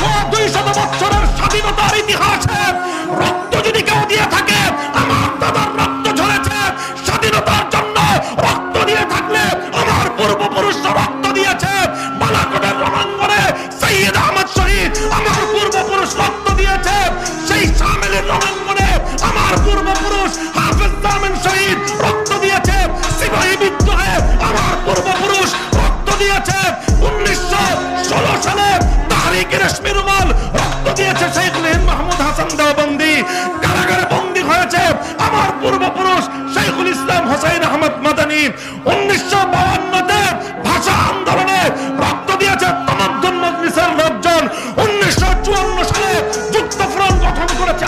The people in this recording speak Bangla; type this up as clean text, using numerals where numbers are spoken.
200 বছরের স্বাধীনতার ইতিহাসে রক্ত যদি কেউ দিয়ে থাকে, আমার দাদার রক্ত ঝরেছে স্বাধীনতার জন্য। রক্ত দিয়ে থাকলে আমার পূর্বপুরুষরা রক্ত দিয়েছে। বালাকোটের রণাঙ্গনে সৈয়দ আহমদ শহীদ আমার পূর্বপুরুষ রক্ত দিয়েছে। সেই শামিলের রণাঙ্গনে আমার পূর্বপুরুষ হাফেজ জামিন শহীদ রক্ত দিয়েছে। সিপাহী বিদ্রোহে আমার পূর্বপুরুষ রক্ত দিয়েছে। 1916 সালে তাহরিক রেশমি রুমাল রক্ত দিয়েছে। শেখুল হিন্দ মাহমুদ হাসান দেওবন্দি কারাগারে বন্দী হয়েছে আমার পূর্বপুরুষ শেখুল ইসলাম হোসেন আহমদ মাদানী। 1952 ভাষা আন্দোলনে রক্ত দিয়েছে তামাদ্দুন মজলিসের লোকজন। 1954 সালে যুক্তফ্রন্ট গঠন করেছে